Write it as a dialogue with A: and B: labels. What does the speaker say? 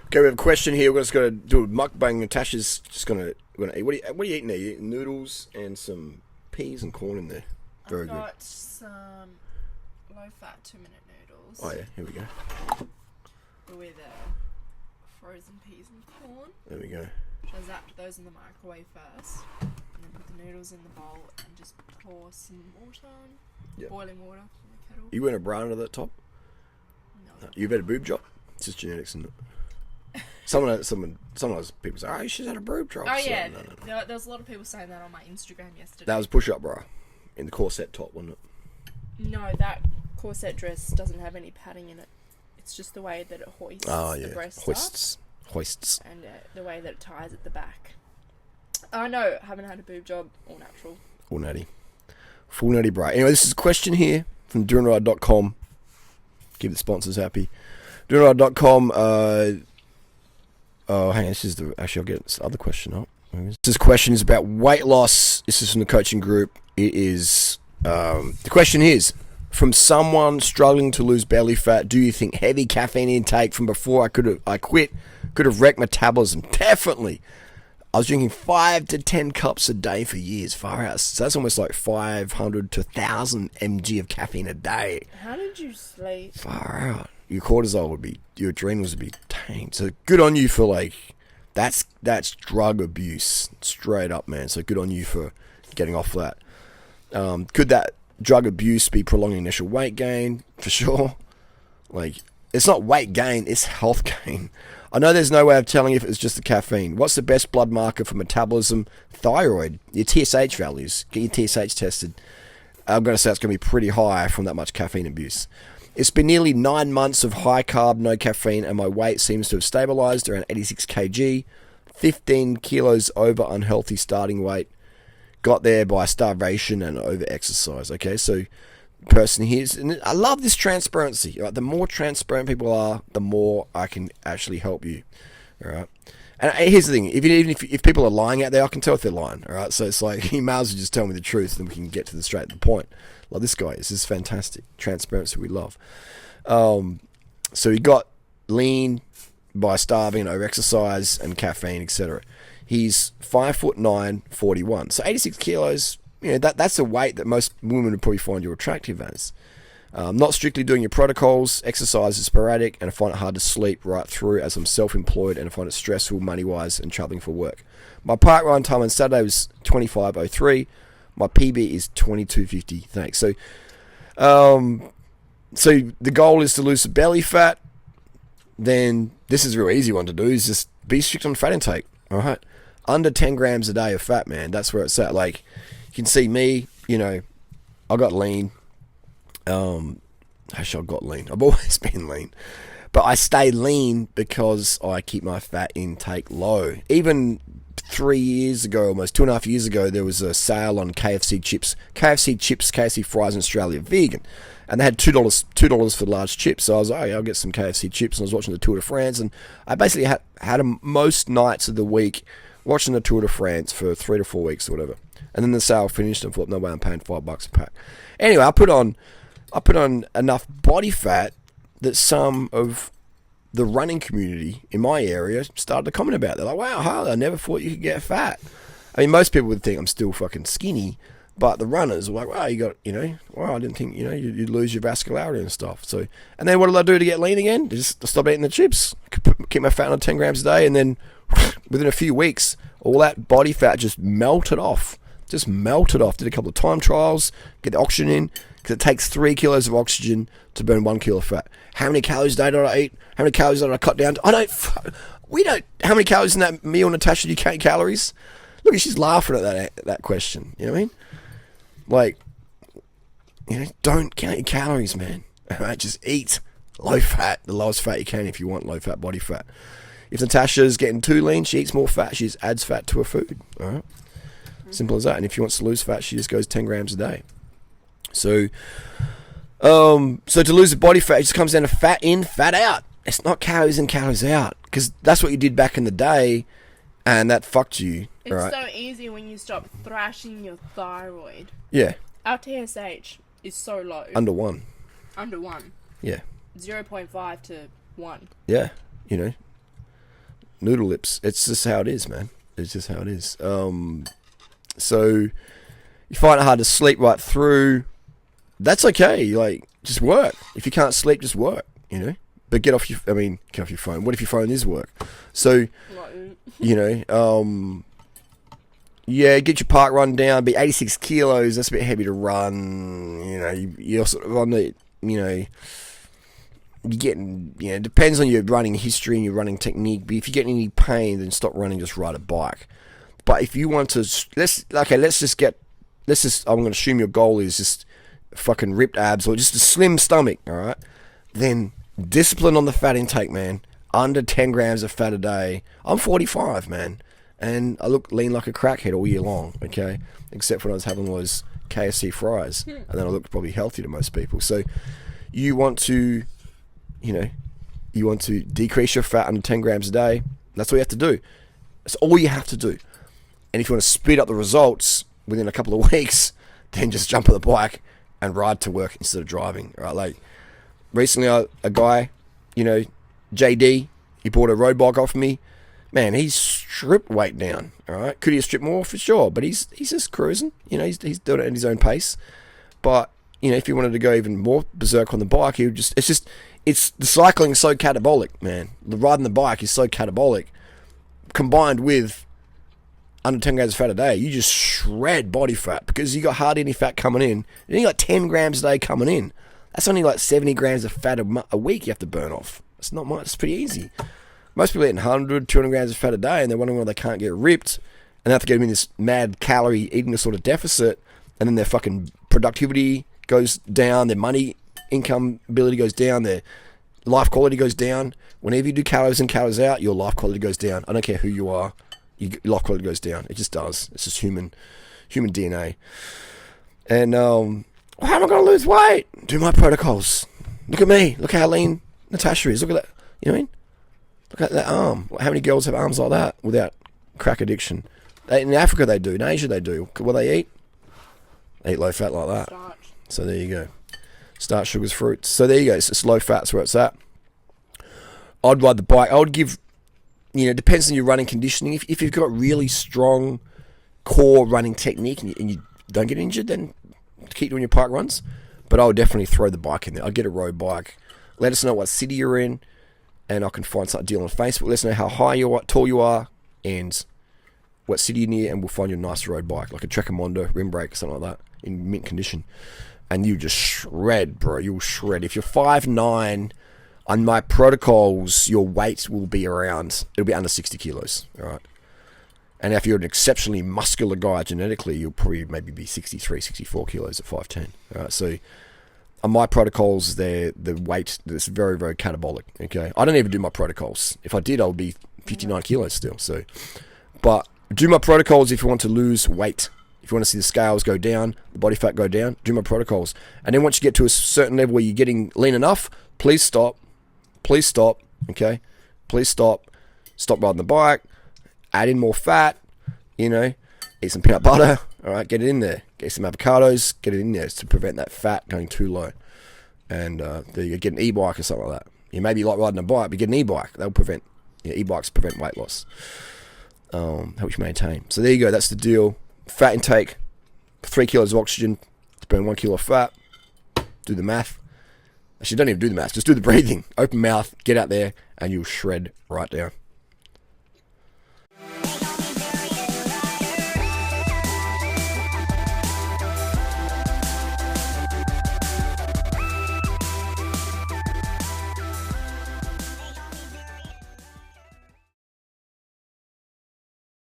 A: Okay, we have a question here. We're just going to do a mukbang. Natasha's just going to eat. What are you eating there? You're eating noodles and some peas and corn in there. Very good.
B: I've got some low-fat 2-minute noodles.
A: Oh, yeah. Here we go.
B: With frozen peas and corn.
A: There we go.
B: I zapped those in the microwave first. And then put the noodles in the bowl and just pour some water on.
A: Yep.
B: Boiling water from the kettle.
A: You wearing a bra under the top?
B: No.
A: You've had a boob job? It's just genetics, isn't it? Sometimes people say, oh, she's had a boob job.
B: Oh,
A: so,
B: yeah.
A: No.
B: There was a lot of people saying that on my Instagram yesterday.
A: That was push-up bra in the corset top, wasn't it?
B: No, that corset dress doesn't have any padding in it. It's just the way that it hoists the breasts up.
A: Hoists.
B: And the way that it ties at the back. Oh, no, haven't had a boob job. All natural.
A: All natty. Full natty bra. Anyway, this is a question here from durianrider.com. Keep the sponsors happy. durianrider.com. Oh, hang on. Actually, I'll get this other question up. This question is about weight loss. This is from the coaching group. It is... the question is, from someone struggling to lose belly fat, do you think heavy caffeine intake from before I quit could have wrecked metabolism? Definitely. I was drinking 5 to 10 cups a day for years. Far out. So that's almost like 500 to 1,000 mg of caffeine a day.
B: How did you sleep?
A: Far out. Your cortisol would be, your adrenals would be tamed. So good on you for like, that's drug abuse. Straight up, man. So good on you for getting off that. Could that drug abuse be prolonging initial weight gain? For sure. Like, it's not weight gain, it's health gain. I know there's no way of telling if it's just the caffeine. What's the best blood marker for metabolism? Thyroid. Your TSH values. Get your TSH tested. I'm going to say it's going to be pretty high from that much caffeine abuse. It's been nearly 9 months of high carb, no caffeine, and my weight seems to have stabilized around 86 kg, 15 kilos over unhealthy starting weight. Got there by starvation and over exercise. Okay, so person here, and I love this transparency. Right? The more transparent people are, the more I can actually help you. All right. And here's the thing: even if people are lying out there, I can tell if they're lying. All right. So it's like you might as well just tell me the truth, and we can get to the straight to the point. Like this guy, this is fantastic transparency we love. So he got lean by starving and over exercise and caffeine, etc. He's 5'9", 41. So 86 kilos. You know, that's a weight that most women would probably find you attractive as. Not strictly doing your protocols, exercise is sporadic, and I find it hard to sleep right through as I'm self-employed and I find it stressful money-wise and travelling for work. My park run time on Saturday was 25:03. My PB is 22:50. Thanks. So the goal is to lose the belly fat. Then this is a real easy one to do, is just be strict on fat intake. All right? Under 10 grams a day of fat, man. That's where it's at. Like, you can see me, you know, I got lean. Actually, I got lean. I've always been lean. But I stay lean because I keep my fat intake low. Even 3 years ago, almost 2.5 years ago, there was a sale on KFC chips. KFC fries in Australia, vegan. And they had $2 for large chips. So I was like, oh, yeah, I'll get some KFC chips. And I was watching the Tour de France. And I basically had them most nights of the week watching the Tour de France for 3 to 4 weeks or whatever. And then the sale finished and thought, no way, I'm paying $5 a pack. Anyway, I put on enough body fat that some of the running community in my area started to comment about. They're like, wow, Harley, I never thought you could get fat. I mean, most people would think I'm still fucking skinny, but the runners were like, wow, you got, you know, wow, I didn't think, you know, you'd lose your vascularity and stuff. So, and then what did I do to get lean again? Just stop eating the chips, keep my fat on 10 grams a day, and then within a few weeks, all that body fat just melted off. Did a couple of time trials, get the oxygen in, because it takes 3 kilos of oxygen to burn 1 kilo of fat. How many calories a day did I eat? How many calories did I cut down? How many calories in that meal, Natasha? Do you count calories? Look, she's laughing at that question. You know what I mean? Like, you know, don't count your calories, man. All right, just eat low fat, the lowest fat you can if you want low fat body fat. If Natasha's getting too lean, she eats more fat. She just adds fat to her food. All right? Simple as that. And if she wants to lose fat, she just goes 10 grams a day. So to lose the body fat, it just comes down to fat in, fat out. It's not calories in, calories out. Because that's what you did back in the day, and that fucked you.
B: It's
A: right?
B: so easy when you stop thrashing your thyroid.
A: Yeah.
B: Our TSH is so low.
A: Under 1.
B: Under 1.
A: Yeah.
B: 0.5 to 1.
A: Yeah. You know. noodle lips. It's just how it is, man. It's just how it is. So you find it hard to sleep right through. That's okay. Like, just work. If you can't sleep, just work. But get off your phone. What if your phone is work? So, get your park run down. Be 86 kilos. That's a bit heavy to run. You're sort of on the, you're getting, it depends on your running history and your running technique. But if you get any pain, then stop running. Just ride a bike. But if you want to, I'm going to assume your goal is just fucking ripped abs or just a slim stomach. All right, then discipline on the fat intake, man. Under 10 grams of fat a day. I'm 45, man. And I look lean like a crackhead all year long, okay? Except when I was having those KFC fries. And then I look probably healthy to most people. So you want to, decrease your fat under 10 grams a day. That's all you have to do. That's all you have to do. And if you want to speed up the results within a couple of weeks, then just jump on the bike and ride to work instead of driving, right? Like, recently a guy, JD, he bought a road bike off me. Man, he's stripped weight down. All right, could he have stripped more? For sure, but he's just cruising. He's doing it at his own pace. But if he wanted to go even more berserk on the bike, he would just. It's the cycling is so catabolic, man. The riding the bike is so catabolic, combined with under 10 grams of fat a day, you just shred body fat because you got hardly any fat coming in. And you got 10 grams a day coming in. That's only like 70 grams of fat a week you have to burn off. It's not much. It's pretty easy. Most people eating 100, 200 grams of fat a day, and they're wondering why they can't get ripped, and they have to get them in this mad calorie eating disorder deficit, and then their fucking productivity goes down, their money income ability goes down, their life quality goes down. Whenever you do calories in, calories out, your life quality goes down. I don't care who you are, your life quality goes down. It just does. It's just human DNA. And how am I going to lose weight? Do my protocols. Look at me. Look how lean Natasha is. Look at that. You know what I mean? Look at that arm. How many girls have arms like that without crack addiction? In Africa they do. In Asia they do. What they eat? They eat low fat like that.
B: Starch.
A: So there you go. Starch, sugars, fruits. So there you go. It's low fat's where it's at. I'd ride the bike. I would give, depends on your running conditioning. If you've got really strong core running technique and you don't get injured, then keep doing your park runs. But I would definitely throw the bike in there. I'd get a road bike. Let us know what city you're in, and I can find something deal on Facebook. Let us know how high you are, tall you are, and what city you're near, and we'll find you a nice road bike, like a Trekker rim brake, something like that, in mint condition. And you just shred, bro. You'll shred. If you're 5'9", on my protocols, your weight will be it'll be under 60 kilos, all right? And if you're an exceptionally muscular guy genetically, you'll probably maybe be 63, 64 kilos at 5'10", all right? So on my protocols, the weight is very, very catabolic, okay? I don't even do my protocols. If I did, I would be 59 kilos still. So, but do my protocols if you want to lose weight. If you want to see the scales go down, the body fat go down, do my protocols. And then once you get to a certain level where you're getting lean enough, please stop. Please stop, okay? Please stop. Stop riding the bike. Add in more fat, eat some peanut butter, all right? Get it in there. Get some avocados, get it in there to prevent that fat going too low. And there you go, get an e-bike or something like that. You maybe like riding a bike, but get an e-bike. That'll prevent, e-bikes prevent weight loss. Helps you maintain. So there you go, that's the deal. Fat intake, 3 kilos of oxygen to burn 1 kilo of fat. Do the math. Actually, don't even do the math. Just do the breathing. Open mouth, get out there, and you'll shred right down.